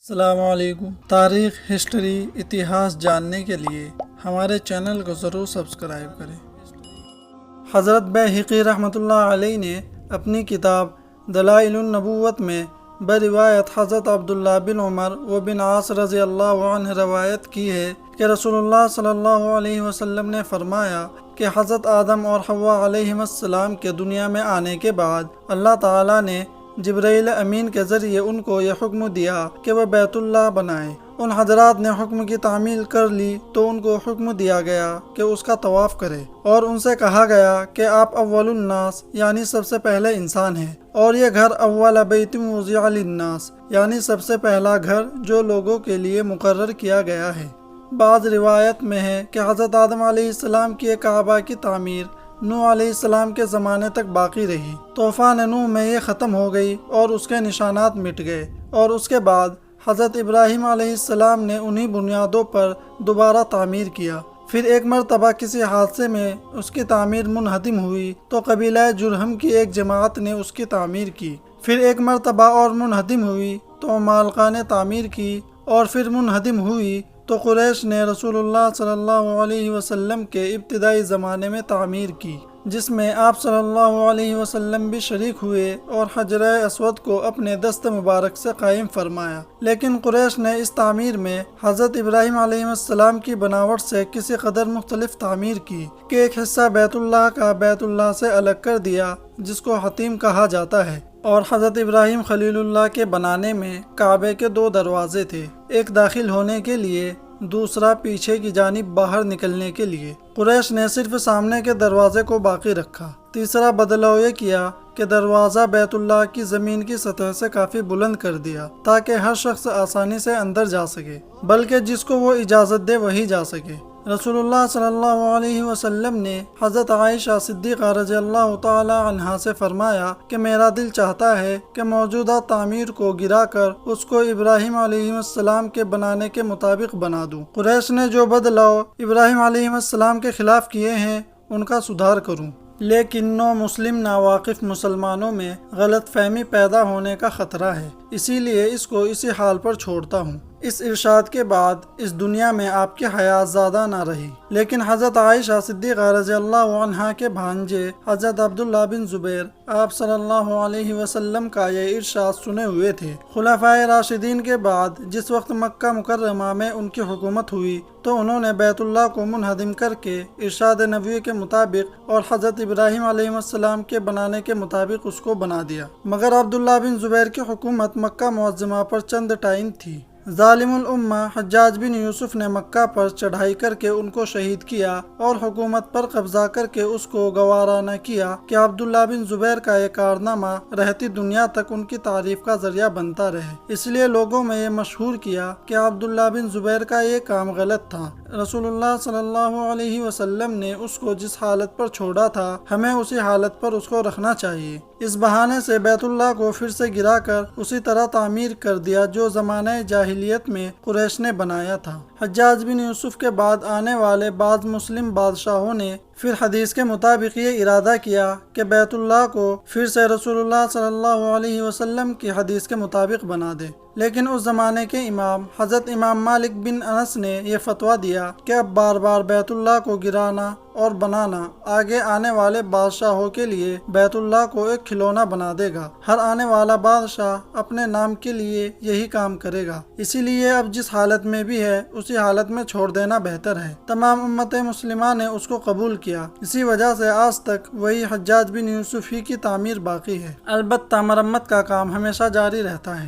السلام علیکم۔ تاریخ، ہسٹری، اتہاس جاننے کے لیے ہمارے چینل کو ضرور سبسکرائب کریں۔ حضرت بیہقی رحمۃ اللہ علیہ نے اپنی کتاب دلائل النبوت میں بروایت حضرت عبداللہ بن عمر و بن عاص رضی اللہ عنہ روایت کی ہے کہ رسول اللہ صلی اللہ علیہ وسلم نے فرمایا کہ حضرت آدم اور حوا علیہم السلام کے دنیا میں آنے کے بعد اللہ تعالیٰ نے جبرائیل امین کے ذریعے ان کو یہ حکم دیا کہ وہ بیت اللہ بنائیں۔ ان حضرات نے حکم کی تعمیل کر لی تو ان کو حکم دیا گیا کہ اس کا طواف کرے، اور ان سے کہا گیا کہ آپ اول الناس یعنی سب سے پہلے انسان ہیں، اور یہ گھر اول بیت وضع للناس یعنی سب سے پہلا گھر جو لوگوں کے لیے مقرر کیا گیا ہے۔ بعض روایت میں ہے کہ حضرت آدم علیہ السلام کی کعبہ کی تعمیر نوح علیہ السلام کے زمانے تک باقی رہی۔ طوفان نوح میں یہ ختم ہو گئی اور اس کے نشانات مٹ گئے، اور اس کے بعد حضرت ابراہیم علیہ السلام نے انہی بنیادوں پر دوبارہ تعمیر کیا۔ پھر ایک مرتبہ کسی حادثے میں اس کی تعمیر منہدم ہوئی تو قبیلہ جرہم کی ایک جماعت نے اس کی تعمیر کی۔ پھر ایک مرتبہ اور منہدم ہوئی تو عمالقہ نے تعمیر کی، اور پھر منہدم ہوئی تو قریش نے رسول اللہ صلی اللہ علیہ وسلم کے ابتدائی زمانے میں تعمیر کی، جس میں آپ صلی اللہ علیہ وسلم بھی شریک ہوئے اور حجر اسود کو اپنے دست مبارک سے قائم فرمایا۔ لیکن قریش نے اس تعمیر میں حضرت ابراہیم علیہ السلام کی بناوٹ سے کسی قدر مختلف تعمیر کی کہ ایک حصہ بیت اللہ کا بیت اللہ سے الگ کر دیا، جس کو حتیم کہا جاتا ہے، اور حضرت ابراہیم خلیل اللہ کے بنانے میں کعبے کے 2 دروازے تھے، ایک داخل ہونے کے لیے، دوسرا پیچھے کی جانب باہر نکلنے کے لیے۔ قریش نے صرف سامنے کے دروازے کو باقی رکھا۔ تیسرا بدلاؤ یہ کیا کہ دروازہ بیت اللہ کی زمین کی سطح سے کافی بلند کر دیا تاکہ ہر شخص آسانی سے اندر جا سکے، بلکہ جس کو وہ اجازت دے وہی جا سکے۔ رسول اللہ صلی اللہ علیہ وسلم نے حضرت عائشہ صدیقہ رضی اللہ تعالی عنہا سے فرمایا کہ میرا دل چاہتا ہے کہ موجودہ تعمیر کو گرا کر اس کو ابراہیم علیہ السلام کے بنانے کے مطابق بنا دوں۔ قریش نے جو بدلاؤ ابراہیم علیہ السلام کے خلاف کیے ہیں ان کا سدھار کروں، لیکن نو مسلم ناواقف مسلمانوں میں غلط فہمی پیدا ہونے کا خطرہ ہے، اسی لیے اس کو اسی حال پر چھوڑتا ہوں۔ اس ارشاد کے بعد اس دنیا میں آپ کی حیات زیادہ نہ رہی، لیکن حضرت عائشہ صدیقہ رضی اللہ عنہا کے بھانجے حضرت عبداللہ بن زبیر آپ صلی اللہ علیہ وسلم کا یہ ارشاد سنے ہوئے تھے۔ خلفائے راشدین کے بعد جس وقت مکہ مکرمہ میں ان کی حکومت ہوئی تو انہوں نے بیت اللہ کو منہدم کر کے ارشاد نبوی کے مطابق اور حضرت ابراہیم علیہ السلام کے بنانے کے مطابق اس کو بنا دیا، مگر عبداللہ بن زبیر کی حکومت مکہ معظمہ پر چند ٹائم تھی۔ ظالم الامہ حجاج بن یوسف نے مکہ پر چڑھائی کر کے ان کو شہید کیا اور حکومت پر قبضہ کر کے اس کو گوارا نہ کیا کہ عبداللہ بن زبیر کا یہ کارنامہ رہتی دنیا تک ان کی تعریف کا ذریعہ بنتا رہے، اس لیے لوگوں میں یہ مشہور کیا کہ عبداللہ بن زبیر کا یہ کام غلط تھا۔ رسول اللہ صلی اللہ علیہ وسلم نے اس کو جس حالت پر چھوڑا تھا ہمیں اسی حالت پر اس کو رکھنا چاہیے۔ اس بہانے سے بیت اللہ کو پھر سے گرا کر اسی طرح تعمیر کر دیا جو زمانہ جاہلیت میں قریش نے بنایا تھا۔ حجاج بن یوسف کے بعد آنے والے بعض مسلم بادشاہوں نے پھر حدیث کے مطابق یہ ارادہ کیا کہ بیت اللہ کو پھر سے رسول اللہ صلی اللہ علیہ وسلم کی حدیث کے مطابق بنا دے، لیکن اس زمانے کے امام حضرت امام مالک بن انس نے یہ فتویٰ دیا کہ اب بار بار بیت اللہ کو گرانا اور بنانا آگے آنے والے بادشاہوں کے لیے بیت اللہ کو ایک کھلونا بنا دے گا، ہر آنے والا بادشاہ اپنے نام کے لیے یہی کام کرے گا، اسی لیے اب جس حالت میں بھی ہے اسی حالت میں چھوڑ دینا بہتر ہے۔ تمام امت مسلمہ نے اس کو قبول کیا، اسی وجہ سے آج تک وہی حجاج بن یوسف ہی کی تعمیر باقی ہے، البتہ مرمت کا کام ہمیشہ جاری رہتا ہے۔